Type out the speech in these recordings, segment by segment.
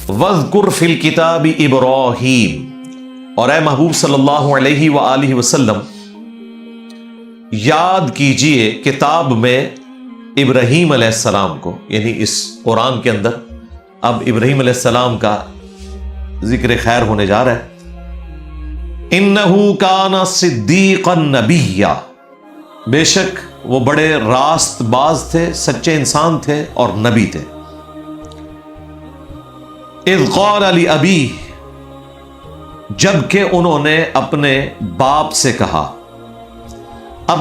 وَاذْكُرْ فِي الْكِتَابِ إِبْرَاهِيمَ، اور اے محبوب صلی اللہ علیہ وآلہ وسلم یاد کیجئے کتاب میں ابراہیم علیہ السلام کو، یعنی اس قرآن کے اندر اب ابراہیم علیہ السلام کا ذکر خیر ہونے جا رہا ہے۔ اِنَّهُ كَانَ صِدِّيقًا نَبِيًّا، بے شک وہ بڑے راست باز تھے، سچے انسان تھے اور نبی تھے۔ اِذْ قَالَ لِأَبِيهِ، جبکہ انہوں نے اپنے باپ سے کہا۔ اب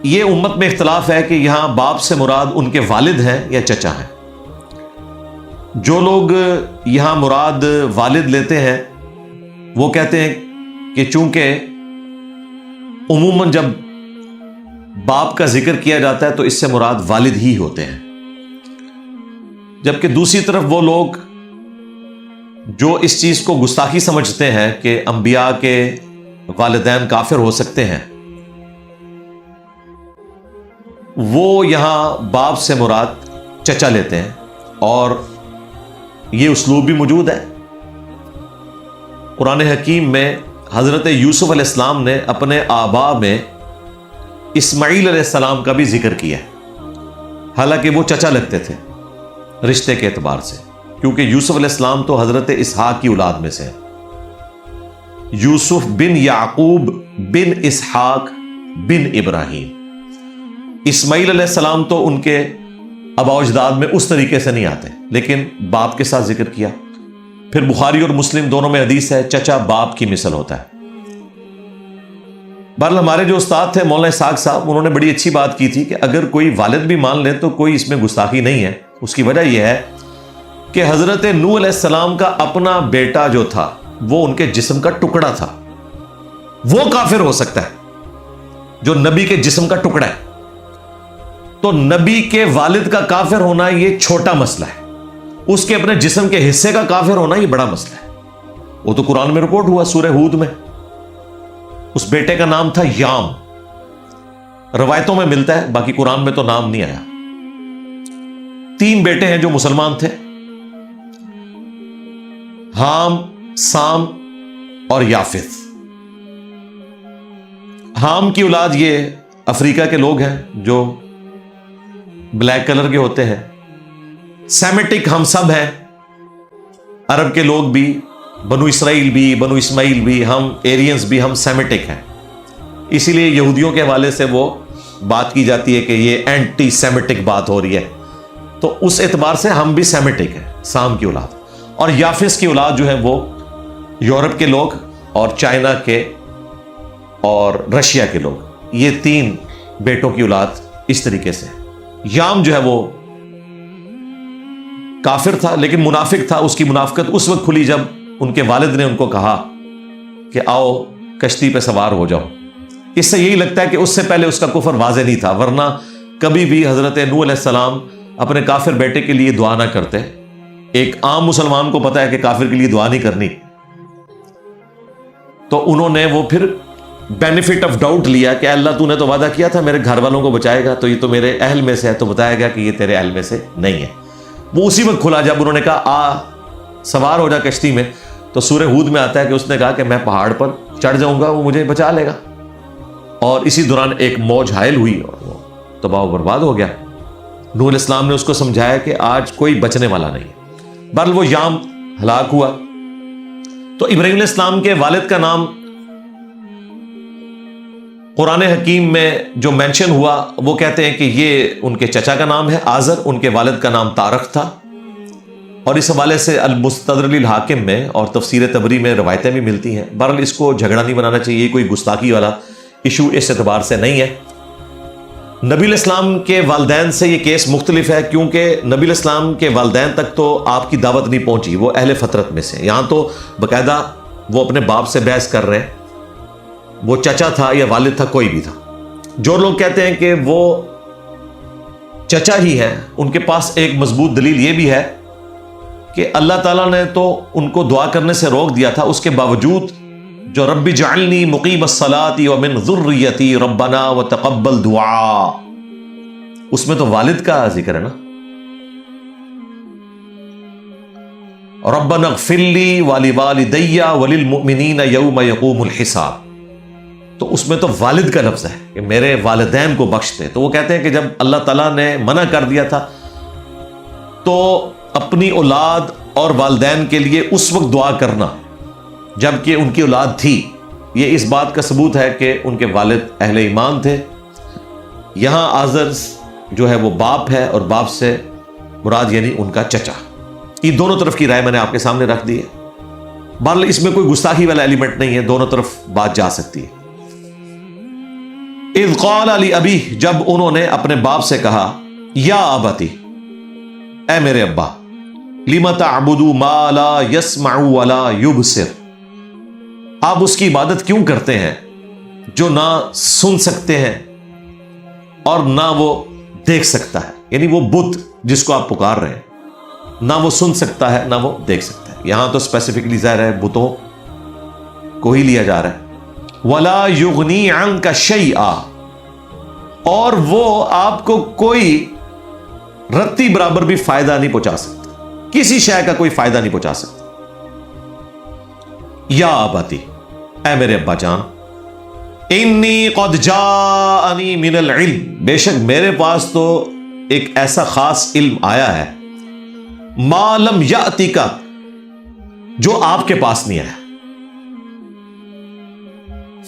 یہ امت میں اختلاف ہے کہ یہاں باپ سے مراد ان کے والد ہیں یا چچا ہیں۔ جو لوگ یہاں مراد والد لیتے ہیں وہ کہتے ہیں کہ چونکہ عموماً جب باپ کا ذکر کیا جاتا ہے تو اس سے مراد والد ہی ہوتے ہیں، جبکہ دوسری طرف وہ لوگ جو اس چیز کو گستاخی سمجھتے ہیں کہ انبیاء کے والدین کافر ہو سکتے ہیں، وہ یہاں باپ سے مراد چچا لیتے ہیں، اور یہ اسلوب بھی موجود ہے۔ قرآن حکیم میں حضرت یوسف علیہ السلام نے اپنے آبا میں اسماعیل علیہ السلام کا بھی ذکر کیا ہے، حالانکہ وہ چچا لگتے تھے رشتے کے اعتبار سے، کیونکہ یوسف علیہ السلام تو حضرت اسحاق کی اولاد میں سے ہیں، یوسف بن یعقوب بن اسحاق بن ابراہیم۔ اسماعیل علیہ السلام تو ان کے آباء و اجداد میں اس طریقے سے نہیں آتے، لیکن باپ کے ساتھ ذکر کیا۔ پھر بخاری اور مسلم دونوں میں حدیث ہے چچا باپ کی مثل ہوتا ہے۔ بہرحال ہمارے جو استاد تھے مولانا اسحاق صاحب، انہوں نے بڑی اچھی بات کی تھی کہ اگر کوئی والد بھی مان لے تو کوئی اس میں گستاخی نہیں ہے۔ اس کی وجہ یہ ہے کہ حضرت نوح علیہ السلام کا اپنا بیٹا جو تھا وہ ان کے جسم کا ٹکڑا تھا، وہ کافر ہو سکتا ہے جو نبی کے جسم کا ٹکڑا ہے۔ تو نبی کے والد کا کافر ہونا یہ چھوٹا مسئلہ ہے، اس کے اپنے جسم کے حصے کا کافر ہونا یہ بڑا مسئلہ ہے۔ وہ تو قرآن میں رپورٹ ہوا سورہ ہود میں، اس بیٹے کا نام تھا یام، روایتوں میں ملتا ہے، باقی قرآن میں تو نام نہیں آیا۔ 3 بیٹے ہیں جو مسلمان تھے، حام، سام اور یافث۔ حام کی اولاد یہ افریقہ کے لوگ ہیں جو بلیک کلر کے ہوتے ہیں۔ سیمیٹک ہم سب ہیں، عرب کے لوگ بھی، بنو اسرائیل بھی، بنو اسماعیل بھی، ہم ایرینز بھی، ہم سیمیٹک ہیں۔ اسی لیے یہودیوں کے حوالے سے وہ بات کی جاتی ہے کہ یہ اینٹی سیمیٹک بات ہو رہی ہے، تو اس اعتبار سے ہم بھی سیمیٹک ہیں، سام کی اولاد۔ اور یافس کی اولاد جو ہے وہ یورپ کے لوگ اور چائنا کے اور رشیا کے لوگ، یہ 3 بیٹوں کی اولاد اس طریقے سے۔ یام جو ہے وہ کافر تھا لیکن منافق تھا، اس کی منافقت اس وقت کھلی جب ان کے والد نے ان کو کہا کہ آؤ کشتی پہ سوار ہو جاؤ۔ اس سے یہی لگتا ہے کہ اس سے پہلے اس کا کفر واضح نہیں تھا، ورنہ کبھی بھی حضرت نوح علیہ السلام اپنے کافر بیٹے کے لیے دعا نہ کرتے۔ ایک عام مسلمان کو پتا ہے کہ کافر کے لیے دعا نہیں کرنی، تو انہوں نے وہ پھر بینیفٹ آف ڈاؤٹ لیا کہ اللہ تو نے تو وعدہ کیا تھا میرے گھر والوں کو بچائے گا، تو یہ تو میرے اہل میں سے ہے، تو بتایا گیا کہ یہ تیرے اہل میں سے نہیں ہے۔ وہ اسی وقت کھلا جب انہوں نے کہا آ سوار ہو جا کشتی میں، تو سورہ ہود میں آتا ہے کہ اس نے کہا کہ میں پہاڑ پر چڑھ جاؤں گا، وہ مجھے بچا لے گا، اور اسی دوران ایک موج حائل ہوئی اور وہ تباہ و برباد ہو گیا۔ نوح علیہ السلام نے اس کو سمجھایا کہ آج کوئی بچنے والا نہیں ہے۔ بہرحال وہ یام ہلاک ہوا۔ تو ابراہیم علیہ السلام کے والد کا نام قرآن حکیم میں جو مینشن ہوا وہ کہتے ہیں کہ یہ ان کے چچا کا نام ہے آزر، ان کے والد کا نام تارق تھا، اور اس حوالے سے المستدرک للحاکم میں اور تفسیر طبری میں روایتیں بھی ملتی ہیں۔ بہرحال اس کو جھگڑا نہیں بنانا چاہیے، کوئی گستاخی والا ایشو اس اعتبار سے نہیں ہے۔ نبی علیہ السلام کے والدین سے یہ کیس مختلف ہے، کیونکہ نبی علیہ السلام کے والدین تک تو آپ کی دعوت نہیں پہنچی، وہ اہل فطرت میں سے۔ یہاں تو باقاعدہ وہ اپنے باپ سے بحث کر رہے ہیں، وہ چچا تھا یا والد تھا، کوئی بھی تھا۔ جو لوگ کہتے ہیں کہ وہ چچا ہی ہے، ان کے پاس ایک مضبوط دلیل یہ بھی ہے کہ اللہ تعالیٰ نے تو ان کو دعا کرنے سے روک دیا تھا، اس کے باوجود جو رب اجعلنی مقیم الصلاۃ ومن ذریتی ربنا وتقبل دعا، اس میں تو والد کا ذکر ہے نا۔ ربنا اغفر لی ولوالدی وللمؤمنین یوم یقوم الحساب. تو اس میں تو والد کا لفظ ہے کہ میرے والدین کو بخش دے. تو وہ کہتے ہیں کہ جب اللہ تعالیٰ نے منع کر دیا تھا تو اپنی اولاد اور والدین کے لیے اس وقت دعا کرنا جبکہ ان کی اولاد تھی، یہ اس بات کا ثبوت ہے کہ ان کے والد اہل ایمان تھے. یہاں آزر جو ہے وہ باپ ہے اور باپ سے مراد یعنی ان کا چچا. یہ دونوں طرف کی رائے میں نے آپ کے سامنے رکھ دی ہے. بہرحال اس میں کوئی گستاخی والا ایلیمنٹ نہیں ہے، دونوں طرف بات جا سکتی ہے. اذ قال لأبیہ، جب انہوں نے اپنے باپ سے کہا یا ابتی، اے میرے ابا، لم تعبد ما لا يسمع ولا يبصر، آپ اس کی عبادت کیوں کرتے ہیں جو نہ سن سکتے ہیں اور نہ وہ دیکھ سکتا ہے. یعنی وہ بت جس کو آپ پکار رہے ہیں نہ وہ سن سکتا ہے نہ وہ دیکھ سکتا ہے. یہاں تو اسپیسیفکلی ظاہر ہے بتوں کو ہی لیا جا رہا ہے. ولا یغنی عنک شیئا، اور وہ آپ کو کوئی رتی برابر بھی فائدہ نہیں پہنچا سکتا، کسی شے کا کوئی فائدہ نہیں پہنچا سکتا. یا ابتی، اے میرے ابا جان، انی قد جاءنی من العلم، بے شک میرے پاس تو ایک ایسا خاص علم آیا ہے، ما لم یأتک، جو آپ کے پاس نہیں آیا.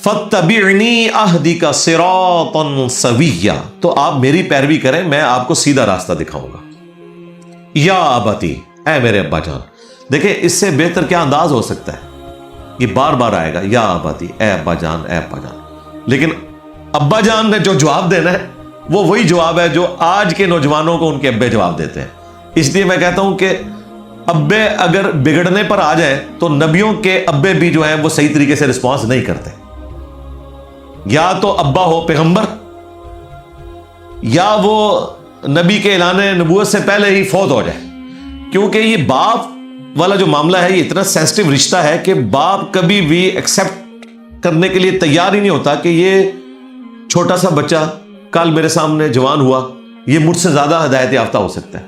فاتبعنی اہدک صراطا سویا، تو آپ میری پیروی کریں، میں آپ کو سیدھا راستہ دکھاؤں گا. یا ابتی، اے میرے ابا جان. دیکھیں اس سے بہتر کیا انداز ہو سکتا ہے، یہ بار بار آئے گا یا ابتی، اے ابا جان، اے ابا جان. لیکن ابا جان نے جو جواب دینا ہے وہ وہی جواب ہے جو آج کے نوجوانوں کو ان کے ابے جواب دیتے ہیں. اس لیے میں کہتا ہوں کہ ابے اگر بگڑنے پر آ جائیں تو نبیوں کے ابے بھی جو ہیں وہ صحیح طریقے سے رسپانس نہیں کرتے. یا تو ابا ہو پیغمبر، یا وہ نبی کے اعلان نبوت سے پہلے ہی فوت ہو جائے. کیونکہ یہ باپ والا جو معاملہ ہے یہ اتنا سینسٹیو رشتہ ہے کہ باپ کبھی بھی ایکسیپٹ کرنے کے لیے تیار ہی نہیں ہوتا کہ یہ چھوٹا سا بچہ کل میرے سامنے جوان ہوا، یہ مجھ سے زیادہ ہدایت یافتہ ہو سکتا ہے.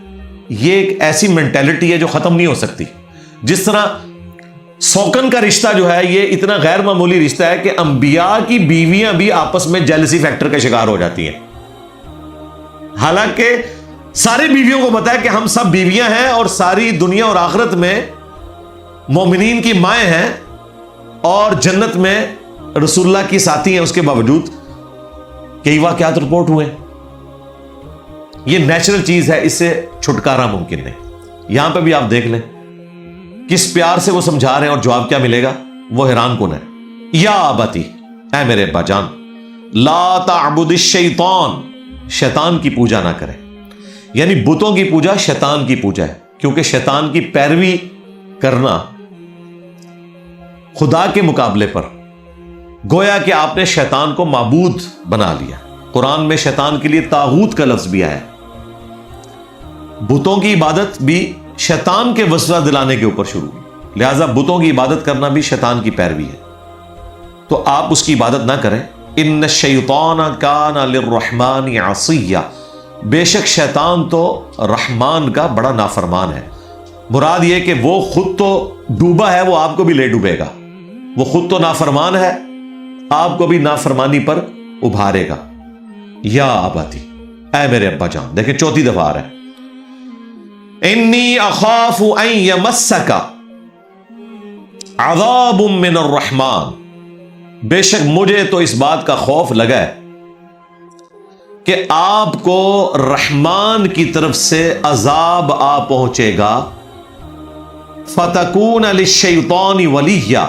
یہ ایک ایسی مینٹیلٹی ہے جو ختم نہیں ہو سکتی. جس طرح سوکن کا رشتہ جو ہے یہ اتنا غیر معمولی رشتہ ہے کہ انبیاء کی بیویاں بھی آپس میں جیلسی فیکٹر کا شکار ہو جاتی ہیں. حالانکہ ساری بیویوں کو پتا ہے کہ ہم سب بیویاں ہیں اور ساری دنیا اور آخرت میں مومنین کی مائیں ہیں اور جنت میں رسول اللہ کی ساتھی ہیں. اس کے باوجود کئی واقعات رپورٹ ہوئے. یہ نیچرل چیز ہے، اس سے چھٹکارا ممکن نہیں. یہاں پہ بھی آپ دیکھ لیں کس پیار سے وہ سمجھا رہے ہیں اور جواب کیا ملے گا، وہ حیران کن ہے. یا ابتی، اے میرے ابا جان، لا تعبد الشیطان، شیطان کی پوجا نہ کرے. یعنی بتوں کی پوجا شیطان کی پوجا ہے، کیونکہ شیطان کی پیروی کرنا خدا کے مقابلے پر گویا کہ آپ نے شیطان کو معبود بنا لیا. قرآن میں شیطان کے لیے طاغوت کا لفظ بھی آیا ہے. بتوں کی عبادت بھی شیطان کے وسوسہ دلانے کے اوپر شروع ہوئی، لہذا بتوں کی عبادت کرنا بھی شیطان کی پیروی ہے. تو آپ اس کی عبادت نہ کریں. ان الشیطان کان للرحمن عصیا، بے شک شیطان تو رحمان کا بڑا نافرمان ہے. مراد یہ کہ وہ خود تو ڈوبا ہے، وہ آپ کو بھی لے ڈوبے گا. وہ خود تو نافرمان ہے، آپ کو بھی نافرمانی پر ابھارے گا. یا ابتی، اے میرے ابا جان. دیکھیں چوتھی دفعہ آ رہا ہے، انی اخاف ان یمسک عذاب من الرحمن، بے شک مجھے تو اس بات کا خوف لگا ہے کہ آپ کو رحمان کی طرف سے عذاب آ پہنچے گا. فتکون للشیطان ولیا،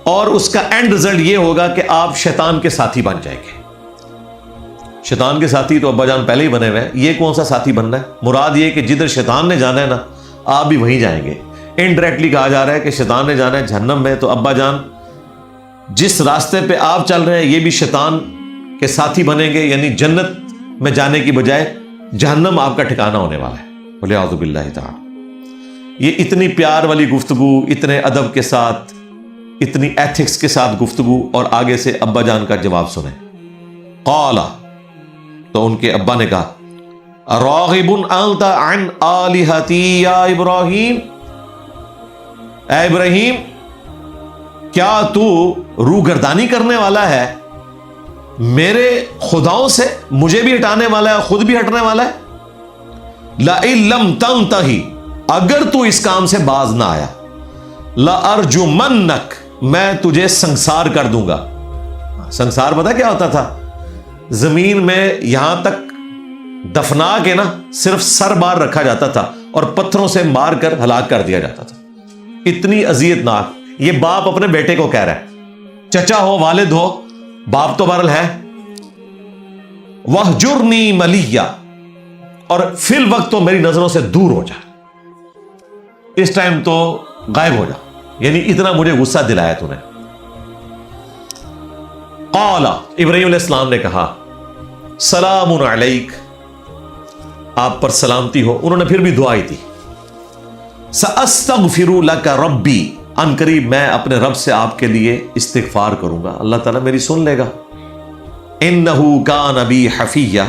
اور اس کا اینڈ رزلٹ یہ ہوگا کہ آپ شیطان کے ساتھی بن جائیں گے. شیطان کے ساتھی تو ابا جان پہلے ہی بنے ہوئے ہیں، یہ کون سا ساتھی بننا ہے؟ مراد یہ کہ جدھر شیطان نے جانا ہے نا آپ بھی وہیں جائیں گے. انڈائریکٹلی کہا جا رہا ہے کہ شیطان نے جانا ہے جہنم میں، تو ابا جان جس راستے پہ آپ چل رہے ہیں یہ بھی شیطان کے ساتھی بنیں گے. یعنی جنت میں جانے کی بجائے جہنم آپ کا ٹھکانہ ہونے والا ہے. والعیاذ باللہ تعالی. یہ اتنی پیار والی گفتگو، اتنے ادب کے ساتھ، اتنی ایتھکس کے ساتھ گفتگو، اور آگے سے ابا جان کا جواب سنیں. قال، تو ان کے ابا نے کہا، راغب انت عن آلہتی یا ابراہیم، اے ابراہیم کیا تو روگردانی کرنے والا ہے میرے خداؤں سے, مجھے بھی ہٹانے والا ہے, خود بھی ہٹنے والا ہے. لئن لم تنتہی, اگر تو اس کام سے باز نہ آیا, لأرجمنک, میں تجھے سنسار کر دوں گا. سنسار پتہ کیا ہوتا تھا؟ زمین میں یہاں تک دفنا کے نا صرف سر بار رکھا جاتا تھا اور پتھروں سے مار کر ہلاک کر دیا جاتا تھا. اتنی اذیت ناک. یہ باپ اپنے بیٹے کو کہہ رہا ہے, چچا ہو والد ہو, باپ تو بہرحال ہے. وَاہْجُرْنِی مَلِيًّا, اور فی الوقت تو میری نظروں سے دور ہو جا, اس ٹائم تو غائب ہو جا, یعنی اتنا مجھے غصہ دلایا تو نے. قال, ابراہیم علیہ السلام نے کہا, سلام علیک, آپ پر سلامتی ہو. انہوں نے پھر بھی دعائی تھی, سأستغفر لک ربی, ان قریب میں اپنے رب سے آپ کے لیے استغفار کروں گا, اللہ تعالیٰ میری سن لے گا. انہ کان بی حفیہ,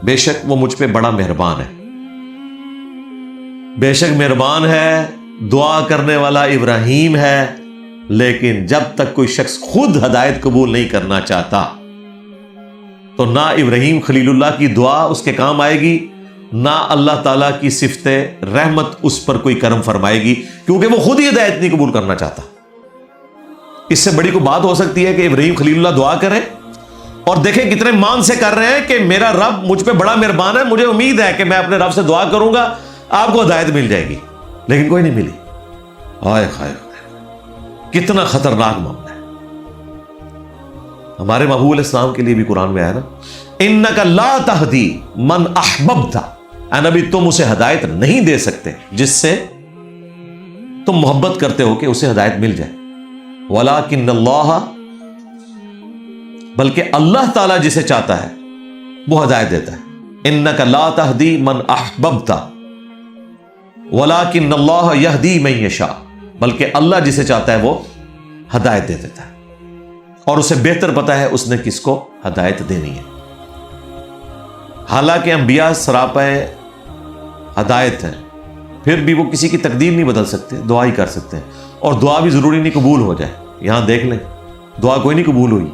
بے شک وہ مجھ پہ بڑا مہربان ہے. بے شک مہربان ہے, دعا کرنے والا ابراہیم ہے, لیکن جب تک کوئی شخص خود ہدایت قبول نہیں کرنا چاہتا تو نہ ابراہیم خلیل اللہ کی دعا اس کے کام آئے گی, نہ اللہ تعالیٰ کی صفت رحمت اس پر کوئی کرم فرمائے گی, کیونکہ وہ خود ہی ہدایت نہیں قبول کرنا چاہتا. اس سے بڑی کوئی بات ہو سکتی ہے کہ ابراہیم خلیل اللہ دعا کریں اور دیکھیں کتنے مان سے کر رہے ہیں کہ میرا رب مجھ پہ بڑا مہربان ہے, مجھے امید ہے کہ میں اپنے رب سے دعا کروں گا آپ کو ہدایت مل جائے گی, لیکن کوئی نہیں ملی. ہائے ہائے, کتنا خطرناک معاملہ ہے. ہمارے محبوب علیہ السلام کے لیے بھی قرآن میں آیا نا, انک لا تہدی من احببت, اے نبی تم اسے ہدایت نہیں دے سکتے جس سے تم محبت کرتے ہو کہ اسے ہدایت مل جائے. ولیکن اللہ, بلکہ اللہ تعالیٰ جسے چاہتا ہے وہ ہدایت دیتا ہے. انک لا تہدی من احببت ولیکن اللہ یہدی من یشاء, بلکہ اللہ جسے چاہتا ہے وہ ہدایت دے دیتا ہے, اور اسے بہتر پتا ہے اس نے کس کو ہدایت دینی ہے. حالانکہ انبیاء سراپے ہدایت ہیں, پھر بھی وہ کسی کی تقدیر نہیں بدل سکتے, دعا ہی کر سکتے ہیں, اور دعا بھی ضروری نہیں قبول ہو جائے. یہاں دیکھ لیں, دعا کوئی نہیں قبول ہوئی.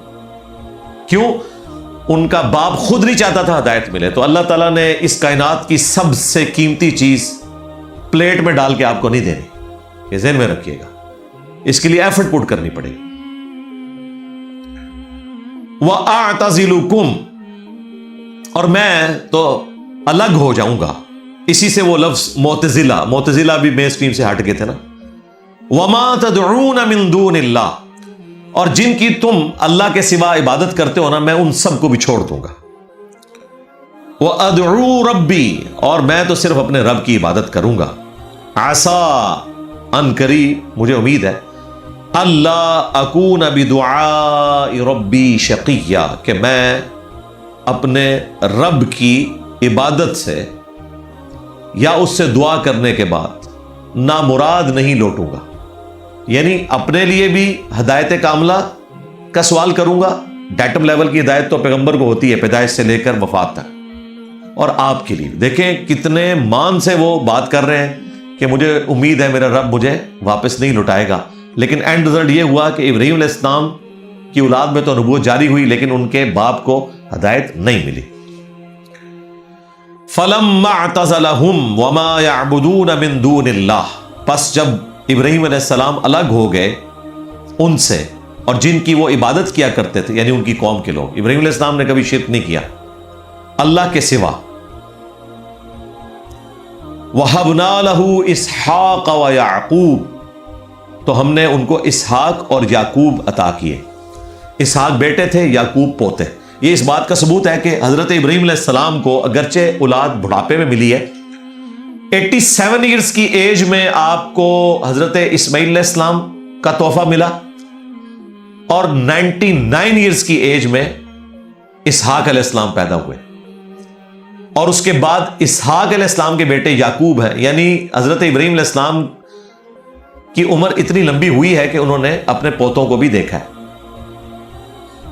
کیوں؟ ان کا باپ خود نہیں چاہتا تھا ہدایت ملے, تو اللہ تعالیٰ نے اس کائنات کی سب سے قیمتی چیز پلیٹ میں ڈال کے آپ کو نہیں دینی, یہ ذہن میں رکھیے گا, اس کے لیے ایفرٹ پٹ کرنی پڑے گی. وَأَعْتَزِلُكُمْ, اور میں تو الگ ہو جاؤں گا. اسی سے وہ لفظ معتزلہ بھی مین اسٹریم سے ہٹ گئے تھے نا. وَمَا تَدْعُونَ مِن دُونِ اللَّهِ, اور جن کی تم اللہ کے سوا عبادت کرتے ہو نا, میں ان سب کو بھی چھوڑ دوں گا. وَأَدْعُو رَبِّي, اور میں تو صرف اپنے رب کی عبادت کروں گا. عَسَىٰ, ان قریب مجھے امید ہے, اللہ اکون بدعاء ربی شقیہ, کہ میں اپنے رب کی عبادت سے یا اس سے دعا کرنے کے بعد نامراد نہیں لوٹوں گا. یعنی اپنے لیے بھی ہدایت کاملہ کا سوال کروں گا. ڈیٹم لیول کی ہدایت تو پیغمبر کو ہوتی ہے پیدائش سے لے کر وفات تک, اور آپ کے لیے دیکھیں کتنے مان سے وہ بات کر رہے ہیں کہ مجھے امید ہے میرا رب مجھے واپس نہیں لٹائے گا. لیکن اینڈ رزلٹ یہ ہوا کہ ابراہیم علیہ السلام کی اولاد میں تو نبوت جاری ہوئی, لیکن ان کے باپ کو ہدایت نہیں ملی. فَلَمَّا اعْتَزَلَهُمْ وَمَا يَعْبُدُونَ مِن دُونِ اللَّهِ, پس جب ابراہیم علیہ السلام الگ ہو گئے ان سے اور جن کی وہ عبادت کیا کرتے تھے, یعنی ان کی قوم کے لوگ. ابراہیم علیہ السلام نے کبھی شرک نہیں کیا اللہ کے سوا. وَهَبْنَا لَهُ إِسْحَاقَ وَيَعْقُوبَ, تو ہم نے ان کو اسحاق اور یعقوب عطا کیے. اسحاق بیٹے تھے, یعقوب پوتے. یہ اس بات کا ثبوت ہے کہ حضرت ابراہیم علیہ السلام کو اگرچہ اولاد بڑھاپے میں ملی ہے, 87 ایئرز کی ایج میں آپ کو حضرت اسماعیل علیہ السلام کا تحفہ ملا, اور 99 ایئرز کی ایج میں اسحاق علیہ السلام پیدا ہوئے, اور اس کے بعد اسحاق علیہ السلام کے بیٹے یعقوب ہیں. یعنی حضرت ابراہیم علیہ السلام کی عمر اتنی لمبی ہوئی ہے کہ انہوں نے اپنے پوتوں کو بھی دیکھا ہے.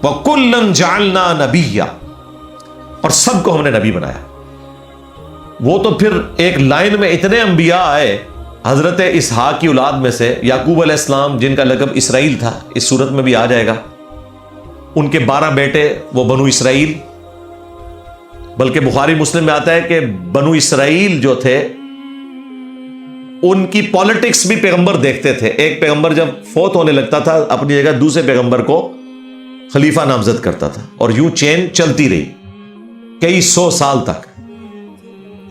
وَكُلًّا جَعَلْنَا نَبِيًّا, اور سب کو ہم نے نبی بنایا. وہ تو پھر ایک لائن میں اتنے انبیاء آئے حضرت اسحاق کی اولاد میں سے یعقوب علیہ السلام، جن کا لقب اسرائیل تھا، اس صورت میں بھی آ جائے گا، ان کے 12 بیٹے وہ بنو اسرائیل، بلکہ بخاری مسلم میں آتا ہے کہ بنو اسرائیل جو تھے ان کی پالیٹکس بھی پیغمبر دیکھتے تھے. ایک پیغمبر جب فوت ہونے لگتا تھا اپنی جگہ دوسرے پیغمبر کو خلیفہ نامزد کرتا تھا، اور یوں چین چلتی رہی کئی 100 سال تک.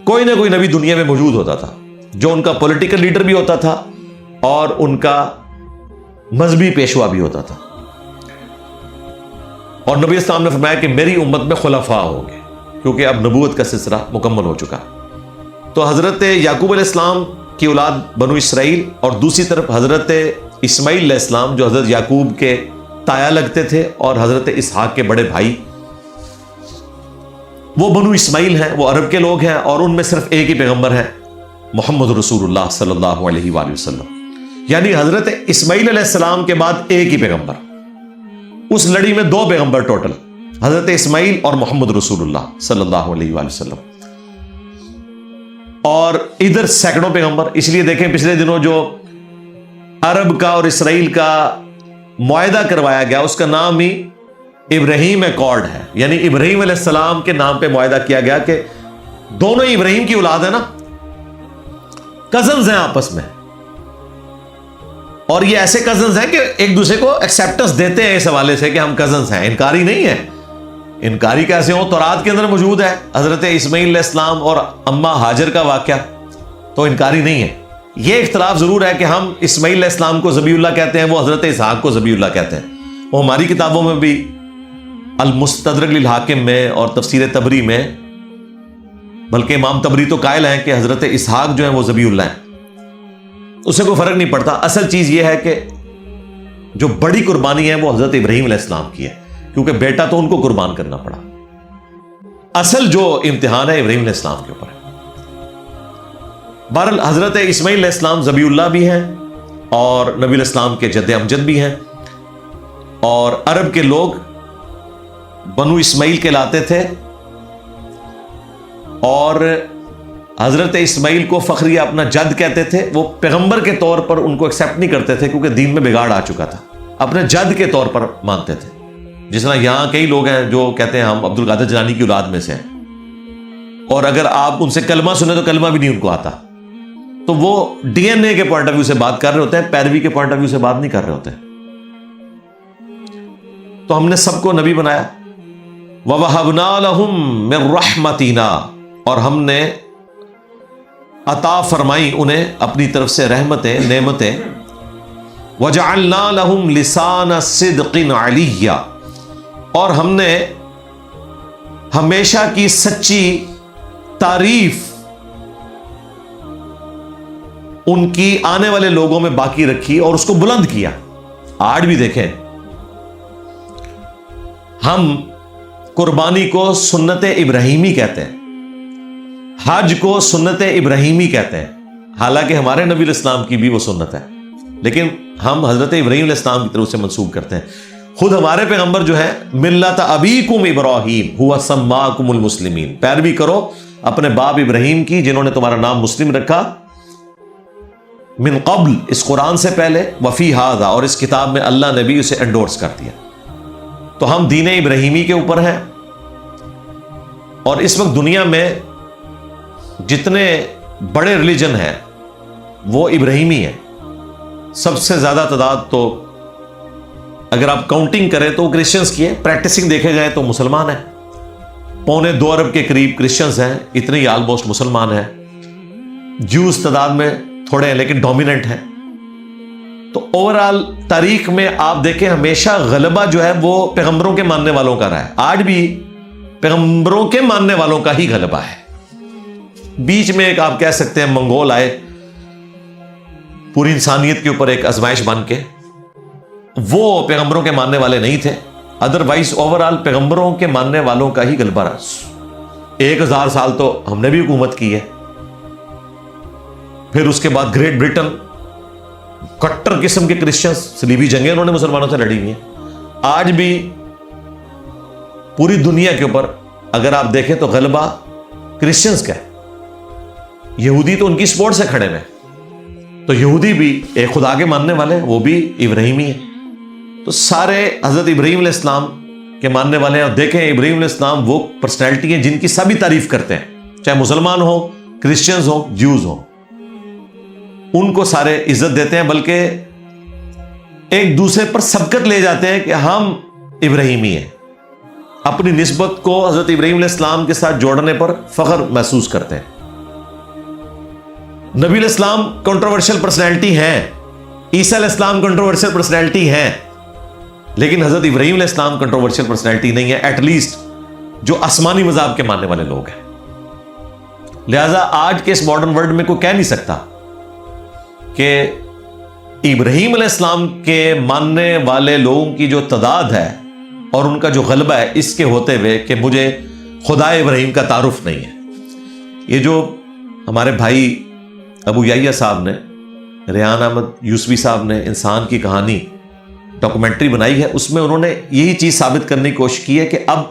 کوئی نہ کوئی نبی دنیا میں موجود ہوتا تھا جو ان کا پولیٹیکل لیڈر بھی ہوتا تھا اور ان کا مذہبی پیشوا بھی ہوتا تھا. اور نبی اسلام نے فرمایا کہ میری امت میں خلفاء ہوں گے، کیونکہ اب نبوت کا سلسلہ مکمل ہو چکا. تو حضرت یعقوب علیہ السلام کی اولاد بنو اسرائیل، اور دوسری طرف حضرت اسماعیل علیہ السلام جو حضرت یعقوب کے تایا لگتے تھے اور حضرت اسحاق کے بڑے بھائی، وہ بنو اسماعیل ہیں، وہ عرب کے لوگ ہیں، اور ان میں صرف ایک ہی پیغمبر ہے، محمد رسول اللہ صلی اللہ علیہ وآلہ وسلم. یعنی حضرت اسماعیل علیہ السلام کے بعد ایک ہی پیغمبر. اس لڑی میں 2 پیغمبر ٹوٹل، حضرت اسماعیل اور محمد رسول اللہ صلی اللہ علیہ وآلہ وسلم. اور ادھر سینکڑوں پیغمبر. اس لیے دیکھیں پچھلے دنوں جو عرب کا اور اسرائیل کا معاہدہ کروایا گیا اس کا نام ہی ابراہیم ایکارڈ ہے. یعنی ابراہیم علیہ السلام کے نام پہ معاہدہ کیا گیا کہ دونوں ہی ابراہیم کی اولاد ہے نا، کزنز ہیں آپس میں، اور یہ ایسے کزنز ہیں کہ ایک دوسرے کو ایکسیپٹنس دیتے ہیں اس حوالے سے کہ ہم کزنز ہیں. انکاری نہیں ہے. انکاری کیسے ہو؟ تورات کے اندر موجود ہے حضرت اسماعیل علیہ السلام اور اماں ہاجر کا واقعہ، تو انکاری نہیں ہے. یہ اختلاف ضرور ہے کہ ہم اسماعیل علیہ السلام کو ذبیح اللہ کہتے ہیں، وہ حضرت اسحاق کو ذبیح اللہ کہتے ہیں. وہ ہماری کتابوں میں بھی المستدرک للحاکم میں اور تفسیر طبری میں، بلکہ امام طبری تو قائل ہیں کہ حضرت اسحاق جو ہیں وہ ذبیح اللہ ہیں. اسے کوئی فرق نہیں پڑتا. اصل چیز یہ ہے کہ جو بڑی قربانی ہے وہ حضرت ابراہیم علیہ السلام کی ہے، کیونکہ بیٹا تو ان کو قربان کرنا پڑا. اصل جو امتحان ہے ابراہیم علیہ السلام کے اوپر ہے. بہرحال حضرت اسماعیل علیہ السلام ذبیح اللہ بھی ہیں اور نبی علیہ السلام کے جد امجد بھی ہیں، اور عرب کے لوگ بنو اسماعیل کہلاتے تھے، اور حضرت اسماعیل کو فخریہ اپنا جد کہتے تھے. وہ پیغمبر کے طور پر ان کو ایکسیپٹ نہیں کرتے تھے کیونکہ دین میں بگاڑ آ چکا تھا، اپنے جد کے طور پر مانتے تھے. جس طرح یہاں کئی لوگ ہیں جو کہتے ہیں ہم عبد القادر جیلانی کی اولاد میں سے ہیں، اور اگر آپ ان سے کلمہ سنیں تو کلمہ بھی نہیں ان کو آتا. تو وہ ڈی این اے کے پوائنٹ آف ویو سے بات کر رہے ہوتے ہیں، پیروی کے پوائنٹ آف ویو سے بات نہیں کر رہے ہوتے. تو ہم نے سب کو نبی بنایا. وَوَهَبْنَا لَهُم مِّن رَحْمَتِنَا، اور ہم نے عطا فرمائی انہیں اپنی طرف سے رحمتیں، نعمتیں. وَجَعَلْنَا لَهُمْ لِسَانَ صِدْقٍ عَلِيًّا، اور ہم نے ہمیشہ کی سچی تعریف ان کی آنے والے لوگوں میں باقی رکھی اور اس کو بلند کیا. آج بھی دیکھیں ہم قربانی کو سنت ابراہیمی کہتے ہیں، حج کو سنت ابراہیمی کہتے ہیں، حالانکہ ہمارے نبی علیہ السلام کی بھی وہ سنت ہے، لیکن ہم حضرت ابراہیم علیہ السلام کی طرف سے منسوب کرتے ہیں. خود ہمارے پیغمبر جو ہے ملت ابیکم ابراہیم هو سماکم المسلمین، پیروی کرو اپنے باپ ابراہیم کی جنہوں نے تمہارا نام مسلم رکھا، من قبل، اس قرآن سے پہلے، وفی ھذا، اور اس کتاب میں اللہ نے بھی اسے انڈورس کر دیا. تو ہم دین ابراہیمی کے اوپر ہیں، اور اس وقت دنیا میں جتنے بڑے ریلیجن ہیں وہ ابراہیمی ہیں. سب سے زیادہ تعداد تو اگر آپ کاؤنٹنگ کریں تو کرسچنز کی ہے، پریکٹسنگ دیکھے جائے تو مسلمان ہیں. 2.25 ارب کے قریب کرسچنز ہیں، اتنے ہی آلموسٹ مسلمان ہیں. جوز تعداد میں تھوڑے ہیں لیکن ڈومیننٹ ہیں. تو اوورال تاریخ میں آپ دیکھیں ہمیشہ غلبہ جو ہے وہ پیغمبروں کے ماننے والوں کا رہا ہے. آج بھی پیغمبروں کے ماننے والوں کا ہی غلبہ ہے. بیچ میں ایک آپ کہہ سکتے ہیں منگول آئے پوری انسانیت کے اوپر ایک آزمائش بن کے، وہ پیغمبروں کے ماننے والے نہیں تھے. ادروائز اوورال پیغمبروں کے ماننے والوں کا ہی غلبہ رہا. 1000 سال تو ہم نے بھی حکومت کی ہے. پھر اس کے بعد گریٹ برٹن، کٹر قسم کے کرسچنز، صلیبی جنگیں انہوں نے مسلمانوں سے لڑی ہوئی ہیں. آج بھی پوری دنیا کے اوپر اگر آپ دیکھیں تو غلبہ کرسچنز کا ہے. یہودی تو ان کی سپورٹ سے کھڑے ہوئے، تو یہودی بھی ایک خدا کے ماننے والے ہیں، وہ بھی ابراہیمی ہیں۔ تو سارے حضرت ابراہیم علیہ السلام کے ماننے والے ہیں۔ اور دیکھیں ابراہیم علیہ السلام وہ پرسنالٹی ہیں جن کی سبھی تعریف کرتے ہیں، چاہے مسلمان ہو، کرسچنز ہو، جیوز ہو، ان کو سارے عزت دیتے ہیں، بلکہ ایک دوسرے پر سبقت لے جاتے ہیں کہ ہم ابراہیمی ہیں، اپنی نسبت کو حضرت ابراہیم علیہ السلام کے ساتھ جوڑنے پر فخر محسوس کرتے ہیں۔ نبی علیہ السلام کنٹروورشل پرسنالٹی ہیں، عیسیٰ علیہ السلام کنٹروورشل پرسنالٹی ہیں، لیکن حضرت ابراہیم علیہ السلام کنٹروورشل پرسنالٹی نہیں ہے، ایٹ لیسٹ جو آسمانی مذاہب کے ماننے والے لوگ ہیں۔ لہذا آج کے اس ماڈرن ورلڈ میں کوئی کہہ نہیں سکتا کہ ابراہیم علیہ السلام کے ماننے والے لوگوں کی جو تعداد ہے اور ان کا جو غلبہ ہے، اس کے ہوتے ہوئے کہ مجھے خدا ابراہیم کا تعارف نہیں ہے۔ یہ جو ہمارے بھائی ابو یحییٰ صاحب نے، ریحان احمد یوسفی صاحب نے انسان کی کہانی ڈاکومنٹری بنائی ہے، اس میں انہوں نے یہی چیز ثابت کرنے کی کوشش کی ہے کہ اب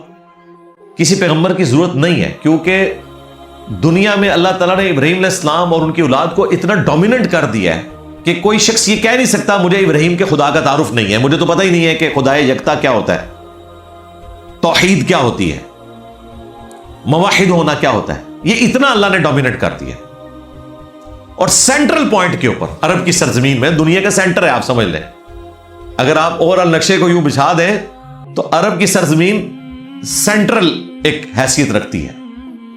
کسی پیغمبر کی ضرورت نہیں ہے، کیونکہ دنیا میں اللہ تعالیٰ نے ابراہیم علیہ السلام اور ان کی اولاد کو اتنا ڈومیننٹ کر دیا ہے کہ کوئی شخص یہ کہہ نہیں سکتا مجھے ابراہیم کے خدا کا تعارف نہیں ہے، مجھے تو پتہ ہی نہیں ہے کہ خدا یکتا کیا ہوتا ہے، توحید کیا ہوتی ہے، موحد ہونا کیا ہوتا ہے۔ یہ اتنا اللہ نے ڈومیننٹ کر دیا، اور سینٹرل پوائنٹ کے اوپر عرب کی سرزمین میں، دنیا کا سینٹر ہے، آپ سمجھ لیں، اگر آپ اوور آل نقشے کو یوں بچھا دیں تو عرب کی سرزمین سینٹرل ایک حیثیت رکھتی ہے،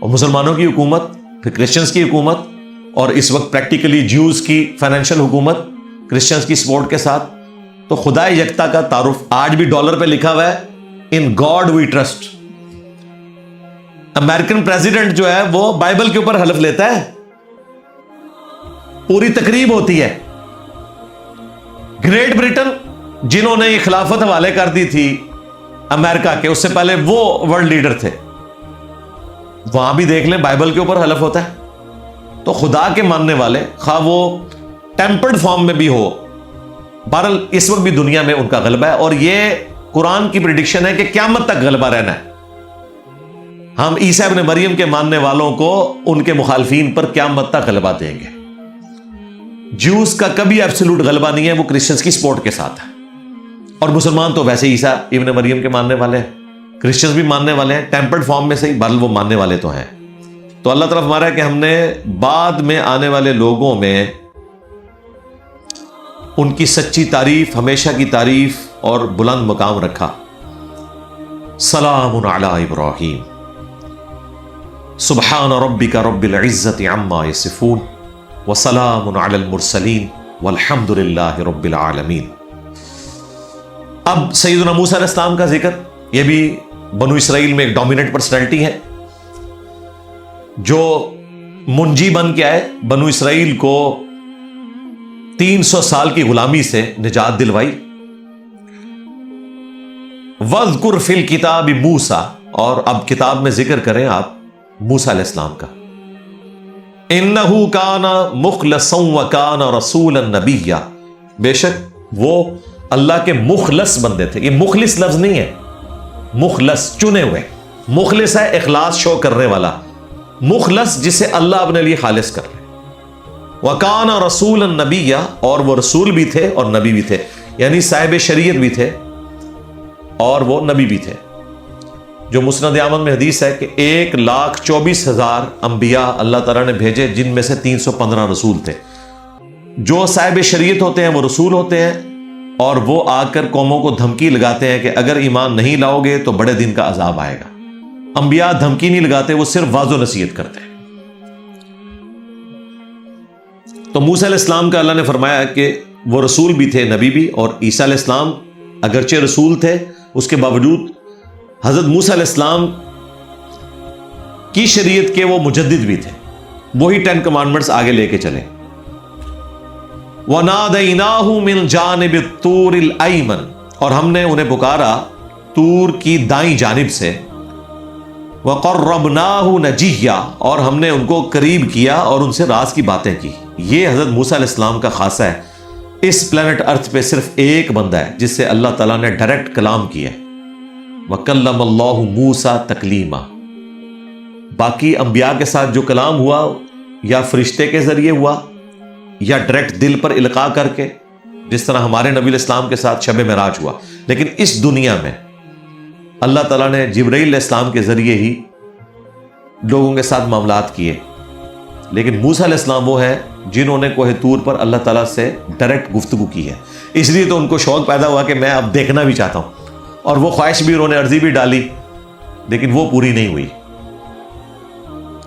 اور مسلمانوں کی حکومت، پھر کرسچنز کی حکومت، اور اس وقت پریکٹیکلی جیوز کی فائنینشیل حکومت کرسچنز کی سپورٹ کے ساتھ۔ تو خدا یکتا کا تعارف آج بھی ڈالر پہ لکھا ہوا ہے، in God we trust. American president جو ہے وہ بائبل کے اوپر حلف لیتا ہے، پوری تقریب ہوتی ہے۔ گریٹ برٹن جنہوں نے یہ خلافت حوالے کر دی تھی امریکہ کے، اس سے پہلے وہ ورلڈ لیڈر تھے، وہاں بھی دیکھ لیں بائبل کے اوپر حلف ہوتا ہے۔ تو خدا کے ماننے والے، خواہ وہ ٹیمپرڈ فارم میں بھی ہو، بہرحال اس وقت بھی دنیا میں ان کا غلبہ ہے، اور یہ قرآن کی پریڈکشن ہے کہ قیامت تک غلبہ رہنا ہے۔ ہم عیسیٰ ابن مریم کے ماننے والوں کو ان کے مخالفین پر قیامت تک غلبہ دیں گے۔ جیوز کا کبھی ایبسولوٹ غلبہ نہیں ہے، وہ کرسچنز کی سپورٹ کے ساتھ ہے، اور مسلمان تو ویسے عیسیٰ ابن مریم کے ماننے والے ہیں، کرسچنز بھی ماننے والے ہیں، ٹیمپرڈ فارم میں سے ہی، بہرحال وہ ماننے والے تو ہیں۔ تو اللہ طرف ہمارا ہے کہ ہم نے بعد میں آنے والے لوگوں میں ان کی سچی تعریف، ہمیشہ کی تعریف اور بلند مقام رکھا۔ سلام علی ابراہیم سبحان ربک رب العزت عما یصفون وسلام علی المرسلین والحمد للہ رب العالمین۔ اب سیدنا موسیٰ علیہ السلام کا ذکر، یہ بھی بنو اسرائیل میں ایک ڈومیننٹ پرسنالٹی ہے، جو منجی بن کے آئے، بنو اسرائیل کو 300 سال کی غلامی سے نجات دلوائی۔ وَاذْكُرْ فِي الْكِتَابِ مُوسَىٰ، اور اب کتاب میں ذکر کریں آپ موسیٰ علیہ السلام کا۔ إِنَّهُ كَانَ مُخْلَصًا وَكَانَ رَسُولًا نَبِيًّا، بے شک وہ اللہ کے مخلص بندے تھے۔ یہ مخلص لفظ نہیں ہے، مخلص چنے ہوئے، مخلص ہے اخلاص شو کرنے والا، مخلص جسے اللہ اپنے لیے خالص کر لے۔ وَكَانَ رَسُولًا نَبِيًّا، اور وہ رسول بھی تھے اور نبی بھی تھے، یعنی صاحب شریعت بھی تھے اور وہ نبی بھی تھے۔ جو مسند احمد میں حدیث ہے کہ 1,24,000 انبیاء اللہ تعالیٰ نے بھیجے، جن میں سے 315 رسول تھے۔ جو صاحب شریعت ہوتے ہیں وہ رسول ہوتے ہیں، اور وہ آ کر قوموں کو دھمکی لگاتے ہیں کہ اگر ایمان نہیں لاؤ گے تو بڑے دن کا عذاب آئے گا۔ انبیاء دھمکی نہیں لگاتے، وہ صرف واضح و نصیحت کرتے ہیں۔ تو موسیٰ علیہ السلام کا اللہ نے فرمایا کہ وہ رسول بھی تھے، نبی بھی، اور عیسیٰ علیہ السلام اگرچہ رسول تھے، اس کے باوجود حضرت موسیٰ علیہ السلام کی شریعت کے وہ مجدد بھی تھے، وہی 10 کمانڈمنٹس آگے لے کے چلے۔ وَنَادَيْنَاهُ مِنْ جَانِبِ الطُّورِ الْأَيْمَنِ، اور ہم نے انہیں پکارا طور کی دائیں جانب سے۔ وَقَرَّبْنَاهُ نَجِيًّا، اور ہم نے ان کو قریب کیا اور ان سے راز کی باتیں کی۔ یہ حضرت موسیٰ علیہ السلام کا خاصہ ہے۔ اس پلانٹ ارتھ پہ صرف ایک بندہ ہے جس سے اللہ تعالیٰ نے ڈائریکٹ کلام کیا۔ وَكَلَّمَ اللَّهُ مُوسَىٰ تَكْلِيمًا، باقی انبیاء کے ساتھ جو کلام ہوا یا فرشتے کے ذریعے ہوا یا ڈائریکٹ دل پر القاء کر کے، جس طرح ہمارے نبی علیہ السلام کے ساتھ شب معراج ہوا، لیکن اس دنیا میں اللہ تعالیٰ نے جبرائیل علیہ السلام کے ذریعے ہی لوگوں کے ساتھ معاملات کیے۔ لیکن موسیٰ علیہ السلام وہ ہیں جنہوں نے کوہ طور پر اللہ تعالیٰ سے ڈائریکٹ گفتگو کی ہے، اس لیے تو ان کو شوق پیدا ہوا کہ میں اب دیکھنا بھی چاہتا ہوں، اور وہ خواہش بھی، انہوں نے عرضی بھی ڈالی، لیکن وہ پوری نہیں ہوئی۔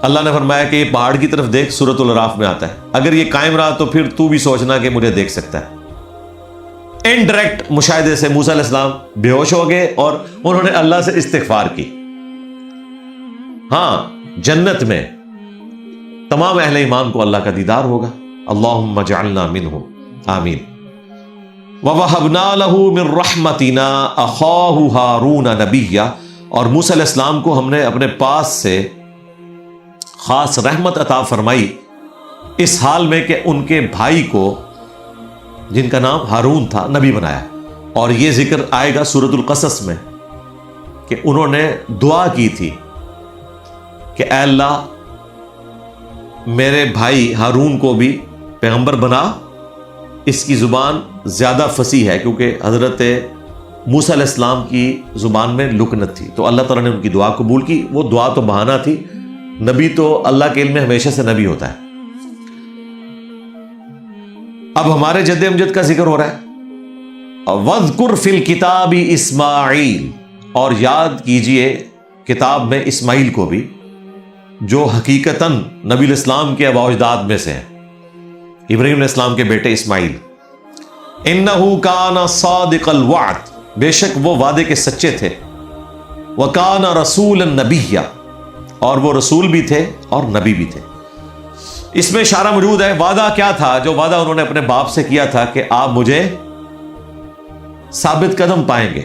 اللہ نے فرمایا کہ یہ پہاڑ کی طرف دیکھ، سورۃ الاعراف میں آتا ہے، اگر یہ قائم رہا تو پھر تو بھی سوچنا کہ مجھے دیکھ سکتا ہے۔ انڈائریکٹ مشاہدے سے موسیٰ علیہ السلام بے ہوش ہو گئے اور انہوں نے اللہ سے استغفار کی۔ ہاں، جنت میں تمام اہل ایمان کو اللہ کا دیدار ہوگا۔ اللہم اجعلنا منہم، آمین۔ وَوَهَبْنَا لَهُ مِن رَحْمَتِنَا أَخَاهُ هَارُونَ نَبِيًّا، اور موسیٰ علیہ السلام کو ہم نے اپنے پاس سے خاص رحمت عطا فرمائی، اس حال میں کہ ان کے بھائی کو، جن کا نام ہارون تھا، نبی بنایا۔ اور یہ ذکر آئے گا سورۃ القصص میں کہ انہوں نے دعا کی تھی کہ اے اللہ میرے بھائی ہارون کو بھی پیغمبر بنا، اس کی زبان زیادہ فصیح ہے، کیونکہ حضرت موسیٰ علیہ السلام کی زبان میں لکنت تھی، تو اللہ تعالیٰ نے ان کی دعا قبول کی۔ وہ دعا تو بہانہ تھی، نبی تو اللہ کے علم میں ہمیشہ سے نبی ہوتا ہے۔ اب ہمارے جد امجد کا ذکر ہو رہا ہے۔ وَاذْكُرْ فِي الْكِتَابِ اسماعیل، اور یاد کیجئے کتاب میں اسماعیل کو بھی، جو حقیقتاً نبی علیہ السلام کے آباء و اجداد میں سے ہیں، ابراہیم علیہ السلام کے بیٹے اسماعیل۔ اِنَّهُ كَانَ صَادِقَ الْوَعْدِ، بے شک وہ وعدے کے سچے تھے۔ وَكَانَ رَسُولًا نَبِيًّا، اور وہ رسول بھی تھے اور نبی بھی تھے۔ اس میں اشارہ موجود ہے، وعدہ کیا تھا؟ جو وعدہ انہوں نے اپنے باپ سے کیا تھا کہ آپ مجھے ثابت قدم پائیں گے،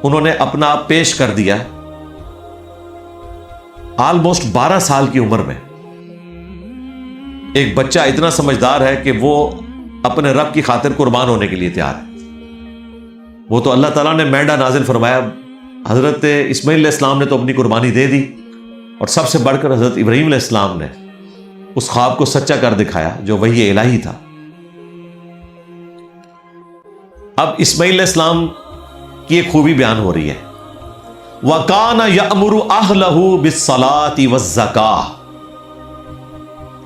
انہوں نے اپنا آپ پیش کر دیا آلموسٹ 12 سال کی عمر میں۔ ایک بچہ اتنا سمجھدار ہے کہ وہ اپنے رب کی خاطر قربان ہونے کے لیے تیار ہے۔ وہ تو اللہ تعالیٰ نے مینڈا نازل فرمایا، حضرت اسماعیل علیہ السلام نے تو اپنی قربانی دے دی، اور سب سے بڑھ کر حضرت ابراہیم علیہ السلام نے اس خواب کو سچا کر دکھایا جو وحی الہی تھا۔ اب اسماعیل علیہ السلام کی ایک خوبی بیان ہو رہی ہے، وَكَانَ يَأْمُرُ أَهْلَهُ بِالصَّلَاةِ وَالزَّكَاةِ۔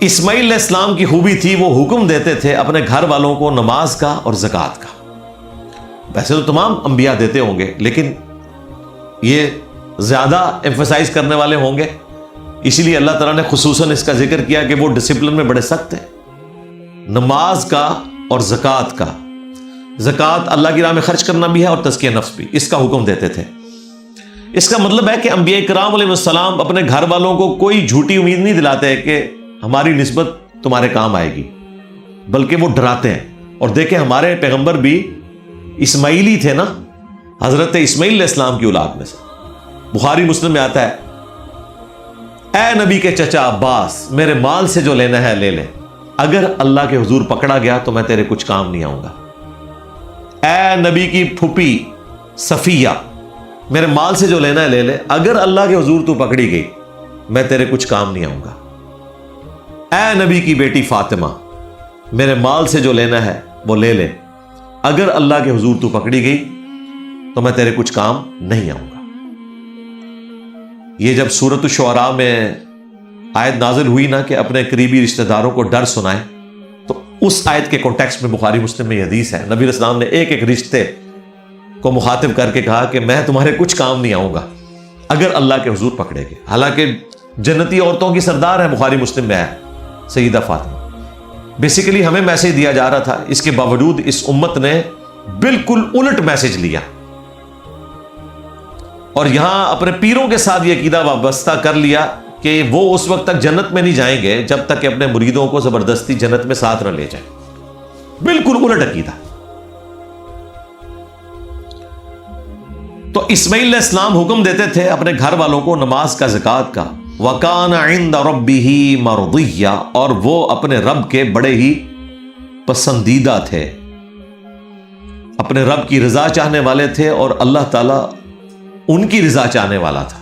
اسماعیل علیہ السلام کی خوبی تھی، وہ حکم دیتے تھے اپنے گھر والوں کو نماز کا اور زکوٰۃ کا۔ ویسے تو تمام انبیاء دیتے ہوں گے، لیکن یہ زیادہ ایمفسائز کرنے والے ہوں گے، اسی لیے اللہ تعالیٰ نے خصوصاً اس کا ذکر کیا کہ وہ ڈسپلن میں بڑے سخت ہیں۔ نماز کا اور زکوٰۃ کا، زکوٰۃ اللہ کی راہ میں خرچ کرنا بھی ہے اور تزکیہ نفس بھی، اس کا حکم دیتے تھے۔ اس کا مطلب ہے کہ انبیاء کرام علیہ السلام اپنے گھر والوں کو کوئی جھوٹی امید نہیں دلاتے کہ ہماری نسبت تمہارے کام آئے گی، بلکہ وہ ڈراتے ہیں۔ اور دیکھیں ہمارے پیغمبر بھی اسماعیلی تھے نا، حضرت اسماعیل علیہ السلام کی اولاد میں سے۔ بخاری مسلم میں آتا ہے، اے نبی کے چچا عباس، میرے مال سے جو لینا ہے لے لے، اگر اللہ کے حضور پکڑا گیا تو میں تیرے کچھ کام نہیں آؤں گا۔ اے نبی کی پھوپھی صفیہ، میرے مال سے جو لینا ہے لے لے، اگر اللہ کے حضور تو پکڑی گئی میں تیرے کچھ کام نہیں آؤں گا۔ اے نبی کی بیٹی فاطمہ، میرے مال سے جو لینا ہے وہ لے لے، اگر اللہ کے حضور تو پکڑی گئی تو میں تیرے کچھ کام نہیں آؤں گا۔ یہ جب سورۃ الشعراء میں آیت نازل ہوئی نا کہ اپنے قریبی رشتہ داروں کو ڈر سنائیں، تو اس آیت کے کانٹیکسٹ میں بخاری مسلم میں یہ حدیث ہے، نبی علیہ السلام نے ایک ایک رشتے کو مخاطب کر کے کہا کہ میں تمہارے کچھ کام نہیں آؤں گا اگر اللہ کے حضور پکڑے گے۔ حالانکہ جنتی عورتوں کی سردار ہے، بخاری مسلم میں ہے سیدہ فاطمہ۔ بیسیکلی ہمیں میسج دیا جا رہا تھا، اس کے باوجود اس امت نے بالکل الٹ میسج لیا، اور یہاں اپنے پیروں کے ساتھ یہ عقیدہ وابستہ کر لیا کہ وہ اس وقت تک جنت میں نہیں جائیں گے جب تک کہ اپنے مریدوں کو زبردستی جنت میں ساتھ نہ لے جائیں۔ بالکل الٹ عقیدہ۔ تو اسماعیل علیہ السلام حکم دیتے تھے اپنے گھر والوں کو نماز کا، زکوٰۃ کا۔ وَكَانَ عِندَ رَبِّهِ مَرْضِيًّا، اور وہ اپنے رب کے بڑے ہی پسندیدہ تھے، اپنے رب کی رضا چاہنے والے تھے، اور اللہ تعالیٰ ان کی رضا چاہنے والا تھا۔